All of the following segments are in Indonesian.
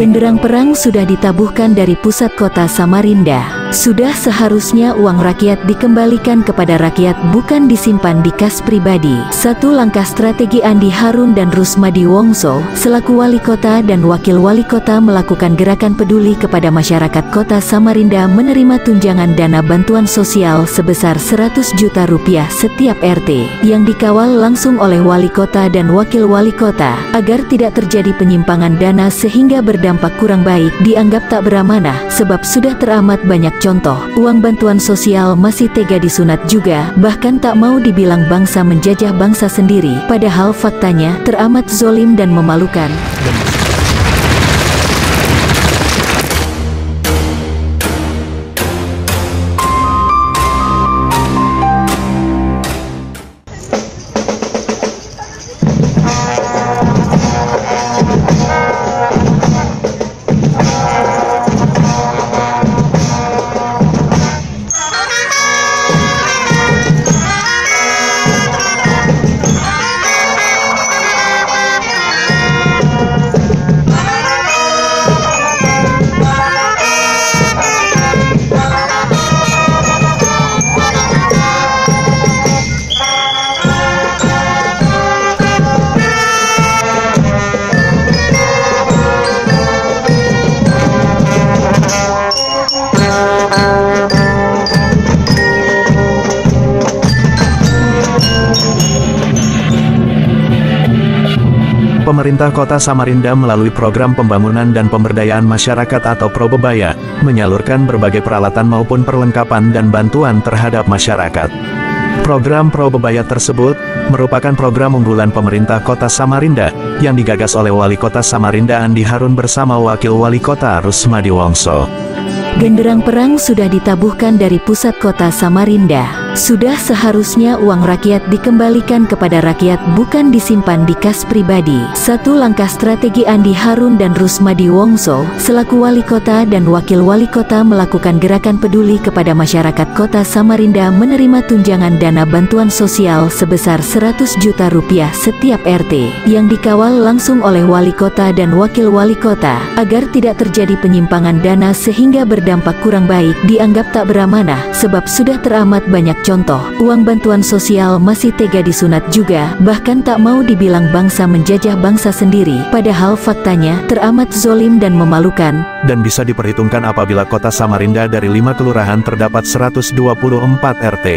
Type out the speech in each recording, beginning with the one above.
Genderang perang sudah ditabuhkan dari pusat kota Samarinda. Sudah seharusnya uang rakyat dikembalikan kepada rakyat, bukan disimpan di kas pribadi. Satu langkah strategi Andi Harun dan Rusmadi Wongso selaku wali kota dan wakil wali kota melakukan gerakan peduli kepada masyarakat kota Samarinda menerima tunjangan dana bantuan sosial sebesar 100 juta rupiah setiap RT yang dikawal langsung oleh wali kota dan wakil wali kota agar tidak terjadi penyimpangan dana sehingga berdampak kurang baik, dianggap tak beramanah sebab sudah teramat banyak contoh uang bantuan sosial masih tega disunat juga, bahkan tak mau dibilang bangsa menjajah bangsa sendiri, padahal faktanya teramat zolim dan memalukan. Pemerintah Kota Samarinda melalui program pembangunan dan pemberdayaan masyarakat atau Probebaya, menyalurkan berbagai peralatan maupun perlengkapan dan bantuan terhadap masyarakat. Program Probebaya tersebut merupakan program unggulan pemerintah Kota Samarinda yang digagas oleh Wali Kota Samarinda Andi Harun bersama Wakil Wali Kota Rusmadi Wongso. Genderang perang sudah ditabuhkan dari pusat kota Samarinda. Sudah seharusnya uang rakyat dikembalikan kepada rakyat, bukan disimpan di kas pribadi. Satu langkah strategi Andi Harun dan Rusmadi Wongso selaku wali kota dan wakil wali kota melakukan gerakan peduli kepada masyarakat kota Samarinda menerima tunjangan dana bantuan sosial sebesar 100 juta rupiah setiap RT yang dikawal langsung oleh wali kota dan wakil wali kota agar tidak terjadi penyimpangan dana sehingga berdampak kurang baik, dianggap tak beramanah sebab sudah teramat banyak contoh uang bantuan sosial masih tega disunat juga, bahkan tak mau dibilang bangsa menjajah bangsa sendiri, padahal faktanya teramat zolim dan memalukan. Dan bisa diperhitungkan apabila kota Samarinda dari 5 kelurahan terdapat 124 RT.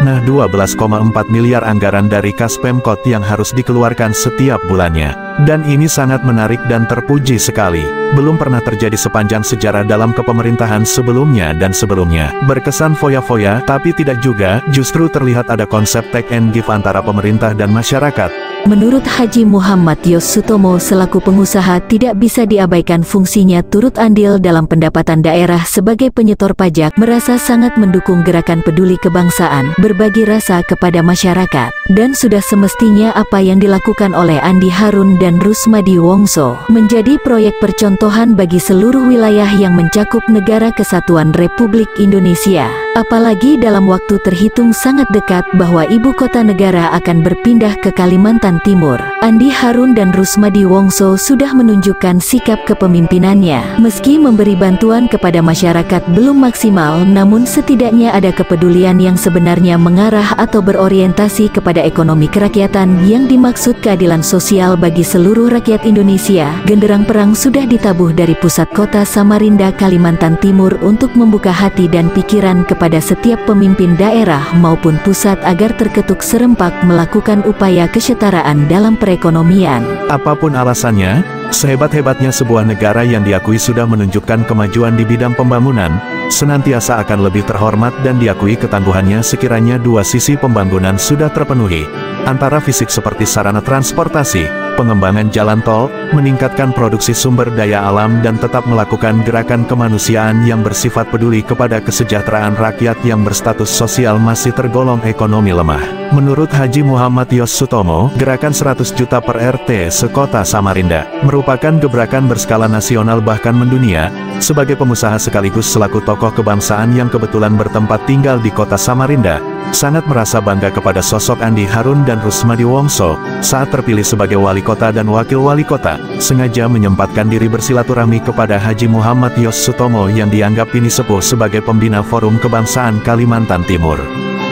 Nah, 12,4 miliar anggaran dari kas Pemkot yang harus dikeluarkan setiap bulannya. Dan ini sangat menarik dan terpuji sekali. Belum pernah terjadi sepanjang sejarah dalam kepemerintahan sebelumnya dan sebelumnya. Berkesan foya-foya, tapi tidak juga, justru terlihat ada konsep take and give antara pemerintah dan masyarakat. Menurut Haji Muhammad Yos Sutomo selaku pengusaha, tidak bisa diabaikan fungsinya turut andil dalam pendapatan daerah sebagai penyetor pajak, merasa sangat mendukung gerakan peduli kebangsaan, berbagi rasa kepada masyarakat. Dan sudah semestinya apa yang dilakukan oleh Andi Harun dan Rusmadi Wongso menjadi proyek percontohan bagi seluruh wilayah yang mencakup Negara Kesatuan Republik Indonesia. Apalagi dalam waktu terhitung sangat dekat bahwa ibu kota negara akan berpindah ke Kalimantan Timur. Andi Harun dan Rusmadi Wongso sudah menunjukkan sikap kepemimpinannya. Meski memberi bantuan kepada masyarakat belum maksimal, namun setidaknya ada kepedulian yang sebenarnya mengarah atau berorientasi kepada ekonomi kerakyatan yang dimaksud keadilan sosial bagi seluruh rakyat Indonesia. Genderang perang sudah ditabuh dari pusat kota Samarinda, Kalimantan Timur untuk membuka hati dan pikiran kepada setiap pemimpin daerah maupun pusat agar terketuk serempak melakukan upaya kesetaraan dalam perekonomian. Apapun alasannya, sehebat-hebatnya sebuah negara yang diakui sudah menunjukkan kemajuan di bidang pembangunan, senantiasa akan lebih terhormat dan diakui ketangguhannya sekiranya dua sisi pembangunan sudah terpenuhi. Antara fisik seperti sarana transportasi, pengembangan jalan tol, meningkatkan produksi sumber daya alam dan tetap melakukan gerakan kemanusiaan yang bersifat peduli kepada kesejahteraan rakyat yang berstatus sosial masih tergolong ekonomi lemah. Menurut Haji Muhammad Yos Sutomo, gerakan 100 juta per RT sekota Samarinda merupakan gebrakan berskala nasional bahkan mendunia. Sebagai pengusaha sekaligus selaku tokoh kebangsaan yang kebetulan bertempat tinggal di kota Samarinda, sangat merasa bangga kepada sosok Andi Harun dan Rusmadi Wongso, saat terpilih sebagai wali kota dan wakil wali kota, sengaja menyempatkan diri bersilaturahmi kepada Haji Muhammad Yos Sutomo yang dianggap ini sepuh sebagai pembina Forum Kebangsaan Kalimantan Timur.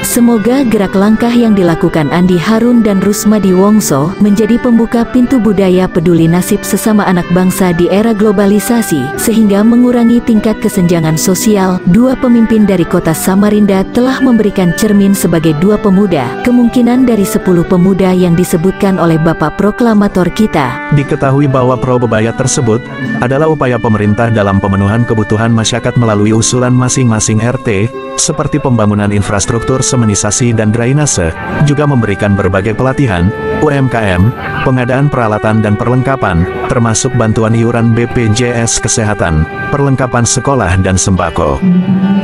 Semoga gerak langkah yang dilakukan Andi Harun dan Rusmadi Wongso menjadi pembuka pintu budaya peduli nasib sesama anak bangsa di era globalisasi, sehingga mengurangi tingkat kesenjangan sosial. Dua pemimpin dari kota Samarinda telah memberikan cermin sebagai dua pemuda, kemungkinan dari 10 pemuda yang disebutkan oleh Bapak Proklamator kita. Diketahui bahwa Probebaya tersebut adalah upaya pemerintah dalam pemenuhan kebutuhan masyarakat melalui usulan masing-masing RT, seperti pembangunan infrastruktur semenisasi dan drainase, juga memberikan berbagai pelatihan, UMKM, pengadaan peralatan dan perlengkapan, termasuk bantuan iuran BPJS Kesehatan, perlengkapan sekolah dan sembako.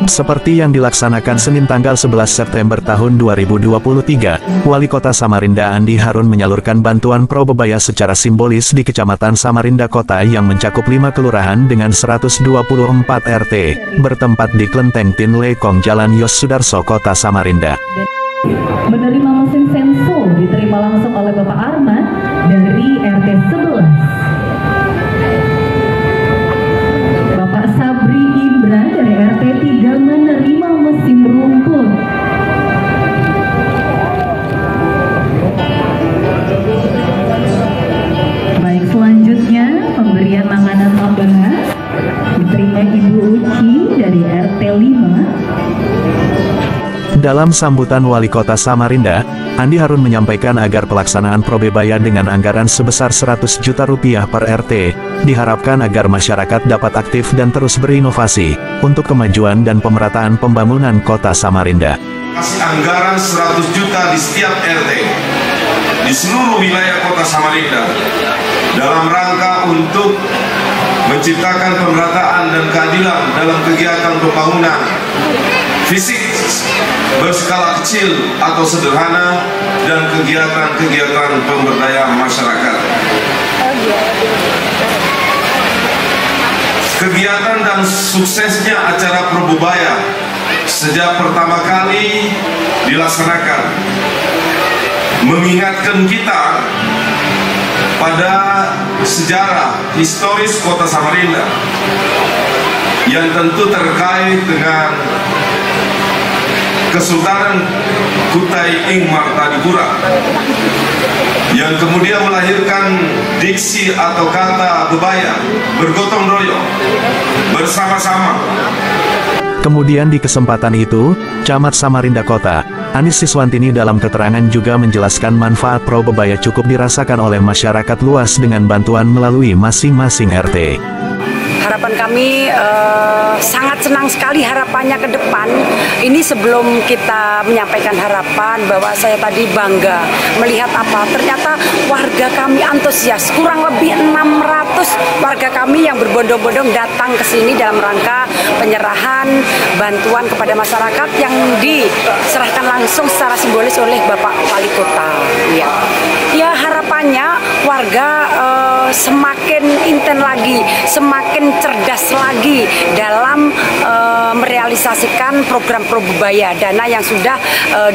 Seperti yang dilaksanakan Senin tanggal 11 September tahun 2023, Wali Kota Samarinda Andi Harun menyalurkan bantuan Probebaya secara simbolis di Kecamatan Samarinda Kota yang mencakup 5 kelurahan dengan 124 RT, bertempat di Klenteng Tin Lekong Jalan Yos Sudarso Kota Samarinda. Menerima mesin senso diterima langsung oleh Bapak Arman dari RT 11. Bapak Sabri Ibra dari RT 3 menerima mesin rumput. Baik, selanjutnya pemberian makanan tambahan diterima Ibu Uci dari RT 5. Dalam sambutan Wali Kota Samarinda, Andi Harun menyampaikan agar pelaksanaan Probebaya dengan anggaran sebesar 100 juta rupiah per RT, diharapkan agar masyarakat dapat aktif dan terus berinovasi, untuk kemajuan dan pemerataan pembangunan Kota Samarinda. Kasih anggaran 100 juta di setiap RT, di seluruh wilayah Kota Samarinda, dalam rangka untuk menciptakan pemerataan dan keadilan dalam kegiatan pembangunan fisik berskala kecil atau sederhana dan kegiatan-kegiatan pemberdayaan masyarakat. Kegiatan dan suksesnya acara Probebaya sejak pertama kali dilaksanakan mengingatkan kita pada sejarah historis Kota Samarinda yang tentu terkait dengan Kesultanan Kutai Ing Martadipura, yang kemudian melahirkan diksi atau kata bebaya, bergotong royong, bersama-sama. Kemudian di kesempatan itu, Camat Samarinda Kota, Anis Siswantini dalam keterangan juga menjelaskan manfaat Probebaya cukup dirasakan oleh masyarakat luas dengan bantuan melalui masing-masing RT. Harapan kami sangat senang sekali harapannya ke depan. Ini sebelum kita menyampaikan harapan, bahwa saya tadi bangga melihat apa, ternyata warga kami antusias, kurang lebih 600 warga kami yang berbondong-bondong datang ke sini dalam rangka penyerahan bantuan kepada masyarakat yang diserahkan langsung secara simbolis oleh Bapak Wali Kota. Ya harapannya warga semakin inten lagi, semakin cerdas lagi dalam merealisasikan program Probebaya. Dana yang sudah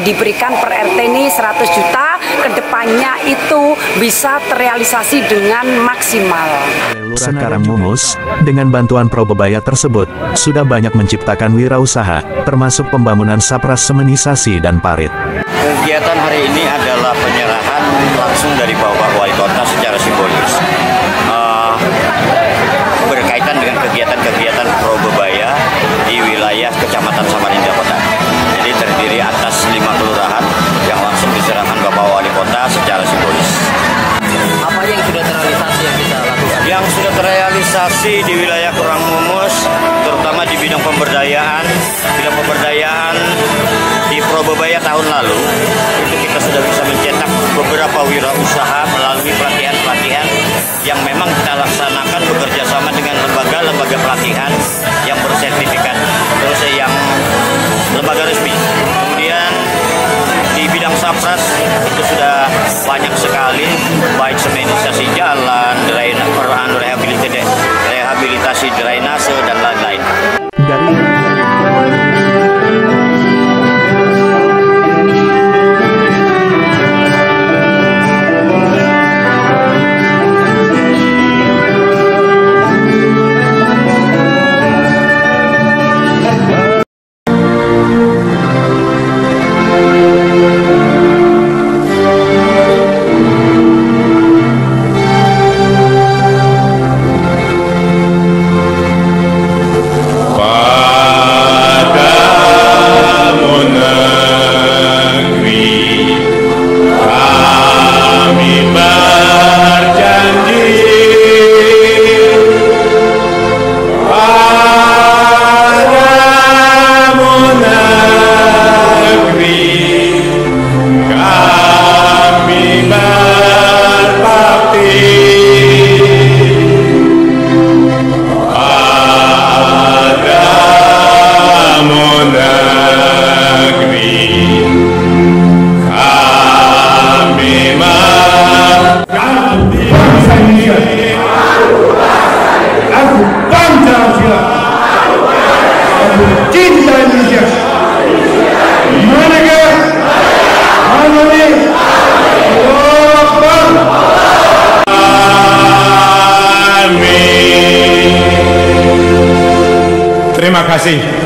diberikan per RT ini 100 juta, kedepannya itu bisa terrealisasi dengan maksimal. Sekarang Mumus, dengan bantuan Probebaya tersebut, sudah banyak menciptakan wirausaha, termasuk pembangunan sapras semenisasi dan parit. Kegiatan hari ini adalah penyerahan langsung dari Bapak Wali Kota secara simbolis. Berkaitan dengan kegiatan-kegiatan Probebaya di wilayah Kecamatan Samarinda Kota. Jadi terdiri atas 5 kelurahan yang langsung diserahkan Bapak Wali Kota secara simbolis. Apa yang sudah terrealisasi yang kita lakukan? Yang sudah terrealisasi di wilayah Kurang Mumus, terutama di bidang pemberdayaan di Probebaya tahun lalu, itu kita sudah bisa mencetak beberapa wirausaha melalui pelatihan-pelatihan yang memang kita laksanakan bekerja sama dengan lembaga-lembaga pelatihan yang bersertifikat, terus yang lembaga resmi. Kemudian di bidang sapras itu sudah banyak sekali, baik semenisasi jalan, rehabilitasi drainase dan lain-lain. Terima kasih.